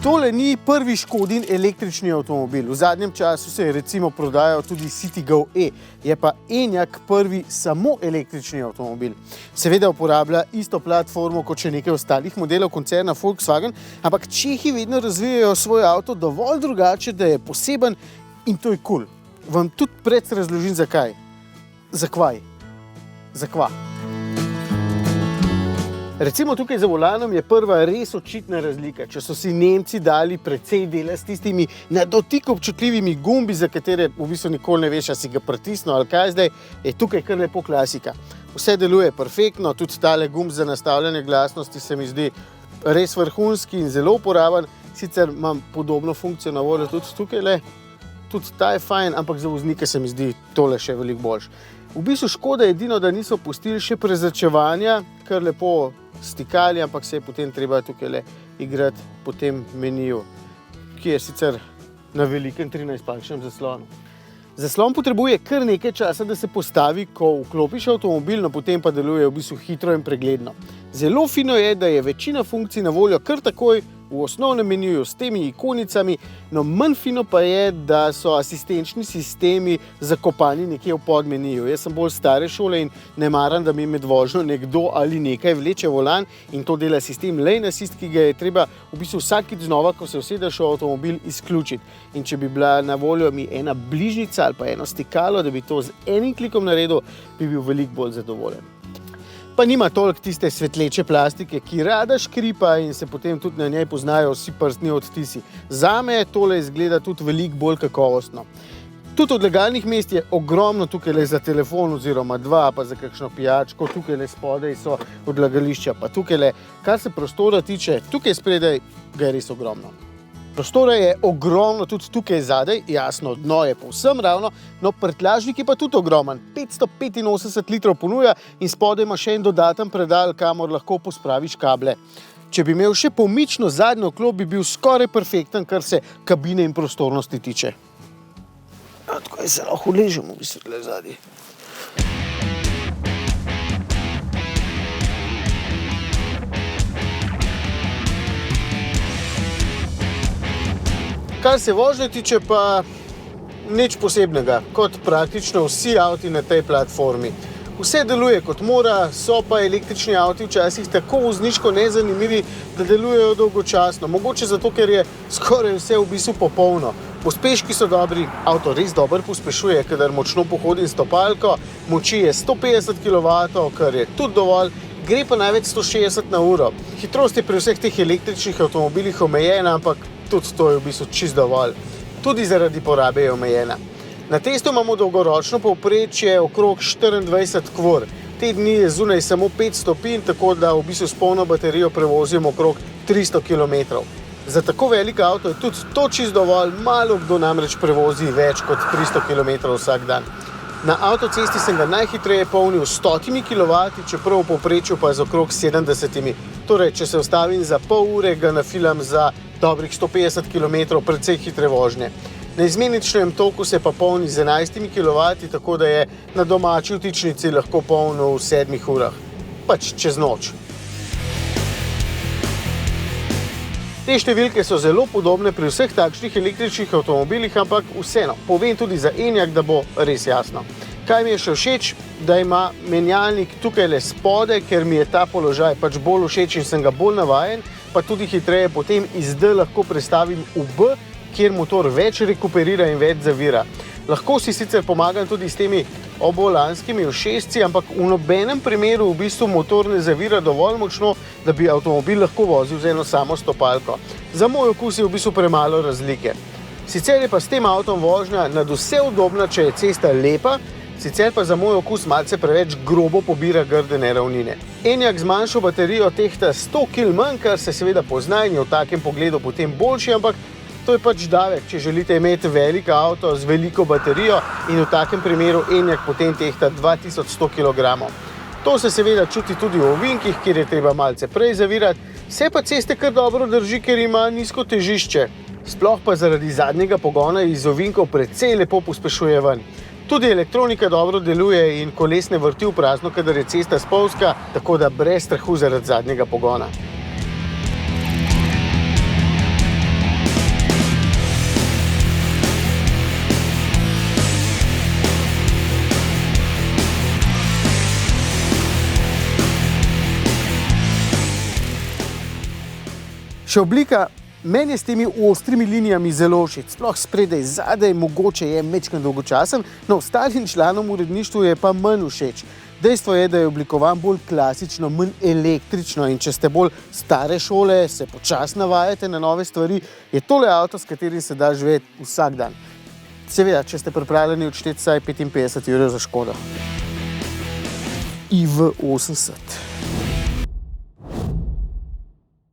Tole ni prvi Škodin električni avtomobil. V zadnjem času se je recimo prodajal tudi Citigo E, je pa Enyaq prvi samo električni avtomobil. Seveda uporablja isto platformo kot še nekaj ostalih modelov koncerna Volkswagen, ampak Čehi vedno razvijajo svoj avto dovolj drugače, da je poseben in to je cool. Vam tudi razložim zakaj. Zakvaj? Zakva? Recimo tukaj za volanom je prva res očitna razlika. Če so si Nemci dali precej dela s tistimi na dotik občutljivimi gumbi, za katere v bistvu nikoli ne veš, a si ga pritisnil ali kaj zdaj, je tukaj kar lepo klasika. Vse deluje perfektno, tudi tale gumb za nastavljanje glasnosti se mi zdi res vrhunski in zelo uporaben. Sicer imam podobno funkcijo na voljo tudi tukaj, tudi ta je fajn, ampak za voznike se mi zdi tole še veliko boljše. V bistvu škoda edino, da niso pustili še prezračevanja, kar lepo stikali, ampak se je potem treba tukaj igrati po tem meniju, ki je sicer na velikem 13-palčnem zaslonu. Zaslon potrebuje kar nekaj časa, da se postavi, ko vklopiš avtomobil, no potem pa deluje v bistvu hitro in pregledno. Zelo fino je, da je večina funkcij na voljo kar takoj v osnovnem meniju s temi ikonicami, no manj fino pa je, da so asistenčni sistemi zakopani nekje v podmeniju. Jaz sem bolj stare šole in ne maram, da mi med vožnjo nekdo ali nekaj vleče volan in to dela sistem lane assist, ki ga je treba v bistvu vsakič znova, ko se usedeš v avtomobil, izključiti. In če bi bila na voljo mi ena bližnjica ali pa eno stikalo, da bi to z enim klikom naredil, bi bil veliko bolj zadovoljen. Pa nima toliko tiste svetleče plastike, ki rada škripa in se potem tudi na njej poznajo vsi prstni odtisi. Zame tole izgleda tudi veliko bolj kakovostno. Tudi odlagalnih mest je ogromno tukaj za telefon oziroma dva, pa za kakšno pijačko, tukaj spodaj so odlagališča, pa tukaj, kar se prostora tiče, tukaj spredaj ga je res ogromno. Prostora je ogromno tudi tukaj zadaj, jasno, dno je povsem ravno, no prtljažnik je pa tudi ogromen, 585 litrov ponuja in spodaj ima še en dodaten predal, kamor lahko pospraviš kable. Če bi imel še pomično zadnjo klop, bi bil skoraj perfekten, kar se kabine in prostornosti tiče. Tako se lahko uležemo, v bistvu tukaj zadaj. Kar se vožnje tiče, pa nič posebnega, kot praktično vsi avti na tej platformi. Vse deluje kot mora, so pa električni avti včasih tako vozniško nezanimivi, da delujejo dolgočasno. Mogoče zato, ker je skoraj vse v bistvu popolno. Pospeški so dobri, avto res dobro pospešuje, kadar močno pohodim stopalko, moči je 150 kW, kar je tudi dovolj, gre pa največ 160 na uro. Hitrost je pri vseh teh električnih avtomobilih omejena, ampak tudi to je v bistvu čisto dovolj. Tudi zaradi porabe je omejena. Na testu imamo dolgoročno povprečje okrog 24 kvor. Te dni je zunaj samo 5 stopinj, tako da v bistvu s polno baterijo prevozimo okrog 300 km. Za tako velik avto je tudi to čisto dovolj, malo kdo namreč prevozi več kot 300 km vsak dan. Na avtocesti sem ga najhitreje polnil 100 kW, čeprav v povprečju pa z okrog 70. Torej, če se ustavim za pol ure, ga nafilam za dobrih 150 km, precej hitre vožnje. Na izmeničnem toku se pa polni z 11 kW, tako da je na domači vtičnici lahko polno v 7 urah. Pač čez noč. Te številke so zelo podobne pri vseh takšnih električnih avtomobilih, ampak vseeno, povem tudi za Enyaq, da bo res jasno. Kaj mi je še všeč? Da ima menjalnik tukaj spodaj, ker mi je ta položaj pač bolj všeč in sem ga bolj navajen, pa tudi hitreje potem iz D lahko prestavim v B, kjer motor več rekuperira in več zavira. Lahko si sicer pomagam tudi s temi obvolanskimi ušesci, ampak v nobenem primeru v bistvu motor ne zavira dovolj močno, da bi avtomobil lahko vozil z eno samo stopalko. Za moj okus je v bistvu premalo razlike. Sicer je pa s tem avtom vožnja nad vse udobna, če je cesta lepa, sicer pa za moj okus malce preveč grobo pobira grde neravnine. Enyaq z manjšo baterijo tehta 100 kg manj, kar se seveda pozna in je v takem pogledu potem boljši, ampak to je pač davek, če želite imeti velik avto z veliko baterijo in v takem primeru Enyaq potem tehta 2100 kg. To se seveda čuti tudi v ovinkih, kjer je treba malce prej zavirati, se pa ceste kar dobro drži, ker ima nizko težišče. Sploh pa zaradi zadnjega pogona iz ovinkov precej lepo pospešuje ven. Tudi elektronika dobro deluje in kolesne vrti v prazno, kadar je cesta spolzka, tako da brez strahu zaradi zadnjega pogona. Še oblika, meni je s temi ostrimi linijami zelo všeč, sploh spredaj, zadaj, mogoče je majčkeno dolgočasen, no ostalim članom uredništvu je pa manj všeč. Dejstvo je, da je oblikovan bolj klasično, manj električno in če ste bolj stare šole, se počasno navajate na nove stvari, je tole avto, s katerim se da živeti vsak dan. Seveda, če ste pripravljeni odšteti vsaj 55 € za škodo. IV80.